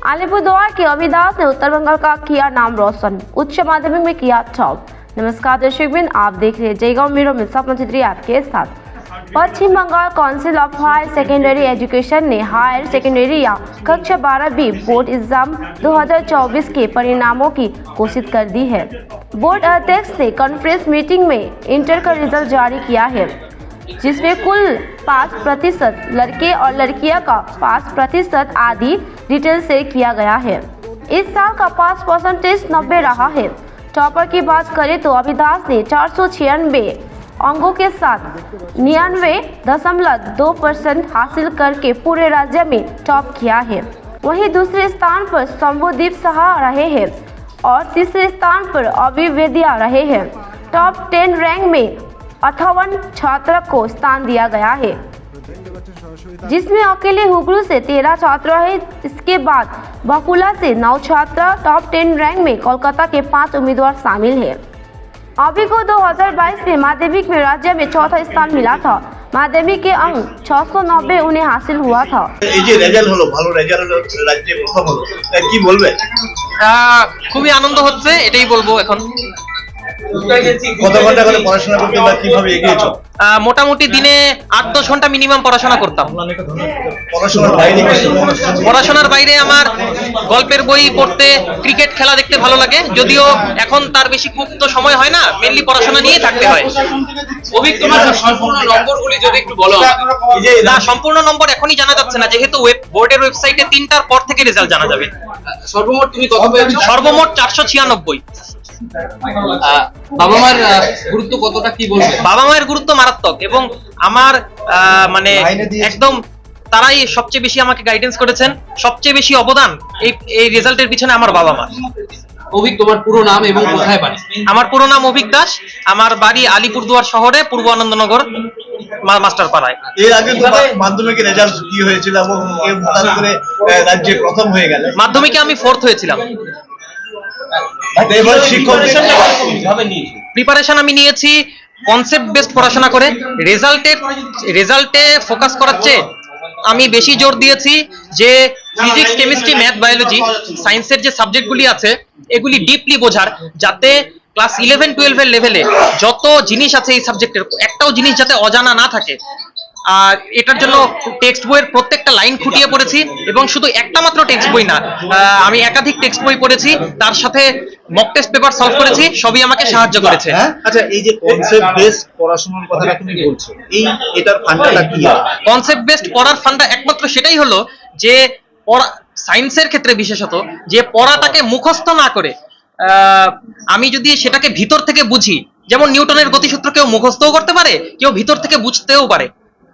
अलीपुरद्वार के अभिदास ने उत्तर बंगाल का किया नाम रोशन, उच्च माध्यमिक में किया टॉप। नमस्कार दर्शकबिन, आप देख रहे हैं जयगांव मेरो में सपना चित्री आपके साथ। Paschim Bengal council of higher secondary education ने हायर सेकेंडरी या कक्षा 12वीं बोर्ड एग्जाम 2024 के परिणामों की घोषित कर दी है। बोर्ड अध्यक्ष ने कॉन्फ्रेंस मीटिंग में इंटर का रिजल्ट जारी किया है, जिसमें कुल 5% लड़के और लड़कियां का 5% आदि डिटेल शेयर किया गया है। इस साल का पास परसेंटेज 90 रहा है। टॉपर की बात करें तो अभिदास ने 496 अंकों के साथ 99.2% हासिल करके पूरे राज्य में टॉप किया है। वहीं दूसरे स्थान पर शंभुदीप साहा रहे हैं और तीसरे स्थान पर अभिवेदिया रहे हैं। टॉप 10 रैंक में 58 छात्र को स्थान दिया गया है, जिसमें अकेले हुगलू से 13 छात्र है। इसके बाद बाकुला से 9 छात्र। टॉप 10 रैंक में कोलकाता के 5 उम्मीदवार शामिल है। अभी को 2022 में माध्यमिक में राज्य में चौथा स्थान मिला था। माध्यमिक के अंक 690 उन्हें हासिल हुआ था। খুবই আনন্দ হচ্ছে, এটাই বলবো। এখন কত ঘন্টা করে পড়াশোনা করতে বা কিভাবে এগিয়েছো? মোটামুটি দিনে 8-10 ঘন্টা মিনিমাম পড়াশোনা করতাম। পড়াশোনার বাইরে আমার গল্পের বই পড়তে, ক্রিকেট খেলা দেখতে ভালো লাগে, যদিও এখন তার বেশি খুব তো সময় হয় না, মেইনলি পড়াশোনা নিয়ে থাকতে হয়। তোমার সম্পূর্ণ নম্বরগুলি যদি একটু বলো। না, সম্পূর্ণ নম্বর এখনই জানা যাচ্ছে না, যেহেতু বোর্ডের ওয়েবসাইটে 3টার পর থেকে রেজাল্ট জানা যাবে। সর্বমোট তুমি কত পেয়েছো? সর্বমোট 496। বাবা মার গুরুত্ব কতটা, কি বলবে? বাবা মায়ের গুরুত্ব মারাত্মক, এবং আমার মানে একদম তারাই সবচেয়ে বেশি আমাকে গাইডেন্স করেছেন। সবচেয়ে বেশি অবদান এই রেজাল্টের পিছনে আমার বাবা মা। অভিক, তোমার পুরো নাম এবং কোথায় বাড়ি? আমার পুরো নাম অভিক দাস, আমার বাড়ি আলিপুরদুয়ার শহরে, পূর্ব আনন্দনগর মাস্টারপাড়ায়। এর আগে মাধ্যমিকের রেজাল্ট কি হয়েছিল এবং হঠাৎ করে রাজ্যে প্রথম হয়ে গেল? মাধ্যমিকে আমি 4th হয়েছিলাম। প্রিপারেশন আমি নিয়েছি কনসেপ্ট বেসড পড়াশোনা করে। রেজাল্টে ফোকাস করার চেয়ে আমি বেশি জোর দিয়েছি যে ফিজিক্স, কেমিস্ট্রি, ম্যাথ, বায়োলজি, সায়েন্সের যে সাবজেক্টগুলি আছে এগুলি ডিপলি বোঝার, যাতে ক্লাস 11-12 এর লেভেলে যত জিনিস আছে এই সাবজেক্টের একটাও জিনিস যাতে অজানা না থাকে। আর এটার জন্য টেক্সট বইয়ের প্রত্যেকটা লাইন খুঁটিয়ে পড়েছি, এবং শুধু একটা মাত্র টেক্সট বই না, আমি একাধিক টেক্সট বই পড়েছি, তার সাথে মক টেস্ট পেপার সলভ করেছি। সবই আমাকে সাহায্য করেছে। আচ্ছা, এই যে কনসেপ্ট বেসড পড়াশোনার কথাটা তুমি বলছো, এটার ফান্ডাটা কি? কনসেপ্ট বেসড পড়ার ফান্ডা একমাত্র সেটাই হলো যে সায়েন্সের ক্ষেত্রে বিশেষত যে পড়াটাকে মুখস্থ না করে আমি যদি সেটাকে ভিতর থেকে বুঝি, যেমন নিউটনের গতিসূত্র কেউ মুখস্থও করতে পারে, কেউ ভিতর থেকে বুঝতেও পারে।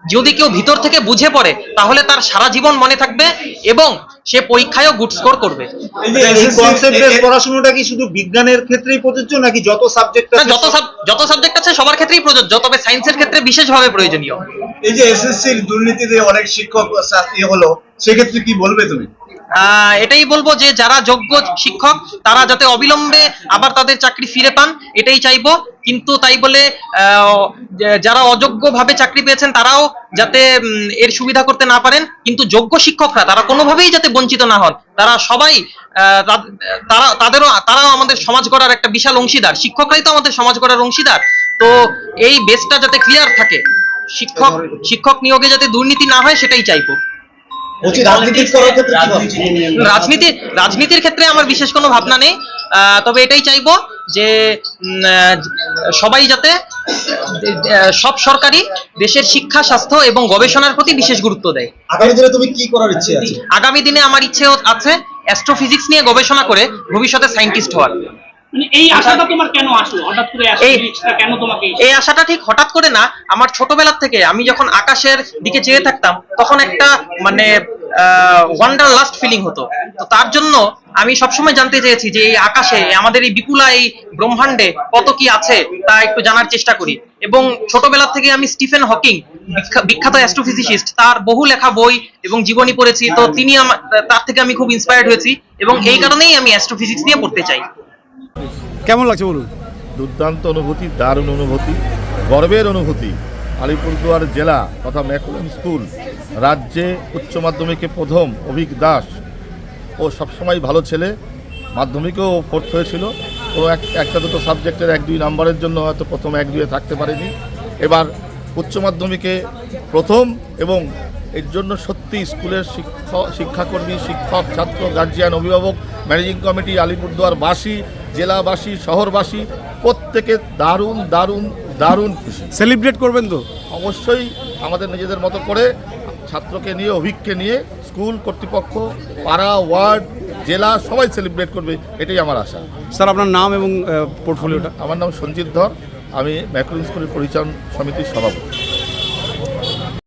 যদি কেউ ভিতর থেকে বুঝে পড়ে তাহলে তার সারা জীবন মনে থাকবে এবং সে পরীক্ষায়ও গুড স্কোর করবে। এই কনসেপ্ট বেসড পড়াশোনাটা কি শুধু বিজ্ঞানের ক্ষেত্রেই প্রযোজ্য নাকি যত সাবজেক্ট আছে? যত সাবজেক্ট আছে সবার ক্ষেত্রেই প্রযোজ্য, তবে সায়েন্সের ক্ষেত্রে বিশেষভাবে প্রয়োজনীয়। এই যে এসএসসির দুর্নীতিতে অনেক শিক্ষক শাস্তি হলো, সেক্ষেত্রে কি বলবে তুমি? এটাই বলবো যে যারা যোগ্য শিক্ষক তারা যাতে অবিলম্বে আবার তাদের চাকরি ফিরে পান, এটাই চাইবো। কিন্তু তাই বলে যারা অযোগ্যভাবে চাকরি পেয়েছেন তারাও যাতে এর সুবিধা করতে না পারেন, কিন্তু যোগ্য শিক্ষকরা তারা কোনোভাবেই যাতে বঞ্চিত না হন। তারা সবাই তারাও আমাদের সমাজ গড়ার একটা বিশাল অংশীদার। শিক্ষকরাই তো আমাদের সমাজ গড়ার অংশীদার। তো এই বেসটা যাতে ক্লিয়ার থাকে, শিক্ষক নিয়োগে যাতে দুর্নীতি না হয়, সেটাই চাইবো। রাজনীতির ক্ষেত্রে আমার বিশেষ কোনো ভাবনা নেই, তবে এটাই চাইবো যে সবাই যাতে সব সরকারি দেশের শিক্ষা, স্বাস্থ্য এবং গবেষণার প্রতি বিশেষ গুরুত্ব দেয়। আগামী দিনে তুমি কি করার ইচ্ছে আছে? আগামী দিনে আমার ইচ্ছে আছে অ্যাস্ট্রোফিজিক্স নিয়ে গবেষণা করে ভবিষ্যতে সায়েন্টিস্ট হওয়ার। এই আশাটা তোমার কেন আসলো হঠাৎ করে? কেন তোমাকে এই আশাটা ঠিক হঠাৎ করে না, আমার ছোটবেলা থেকে আমি যখন আকাশের দিকে চেয়ে থাকতাম তখন একটা মানে ওয়ান্ডার লাস্ট ফিলিং হতো। তো তার জন্য আমি সবসময় জানতে চেয়েছি যে এই আকাশে, আমাদের এই বিপুলা এই ব্রহ্মাণ্ডে কত কি আছে তা একটু জানার চেষ্টা করি। এবং ছোটবেলা থেকে আমি স্টিফেন হকিং, বিখ্যাত অ্যাস্ট্রোফিজিসিস্ট, তার বহু লেখা বই এবং জীবনী পড়েছি। তো তার থেকে আমি খুব ইন্সপায়ার্ড হয়েছি, এবং এই কারণেই আমি অ্যাস্ট্রোফিজিক্স নিয়ে পড়তে চাই। কেমন লাগছে বলুন? দুর্দান্ত অনুভূতি, দারুণ অনুভূতি, গর্বের অনুভূতি। আলিপুরদুয়ার জেলা তথা ম্যাকুলাম স্কুল রাজ্যে উচ্চ মাধ্যমিকে প্রথম অভিক দাস ও সবসময় ভালো ছেলে, মাধ্যমিকেও 4th হয়েছিল। ও একটা দুটো সাবজেক্টের 1-2 নাম্বারের জন্য হয়তো প্রথম 1-2-এ থাকতে পারেনি। এবার উচ্চ মাধ্যমিকে প্রথম, এবং এর জন্য সত্যি স্কুলের শিক্ষাকর্মী, শিক্ষক, ছাত্র, গার্জিয়ান, অভিভাবক, ম্যানেজিং কমিটি, আলিপুরদুয়ারবাসী, জেলাবাসী, শহরবাসী প্রত্যেকে দারুণ দারুণ দারুণ খুশি। সেলিব্রেট করবেন তো? অবশ্যই আমাদের নিজেদের মতো করে ছাত্রকে নিয়ে, অভিজ্ঞকে নিয়ে স্কুল কর্তৃপক্ষ, পাড়া, ওয়ার্ড, জেলা সবাই সেলিব্রেট করবে, এটাই আমার আশা। স্যার আপনার নাম এবং পোর্টফোলিওটা? আমার নাম সঞ্জিত ধর, আমি ম্যাকরুন স্কুলের পরিচালন সমিতির সভাপতি।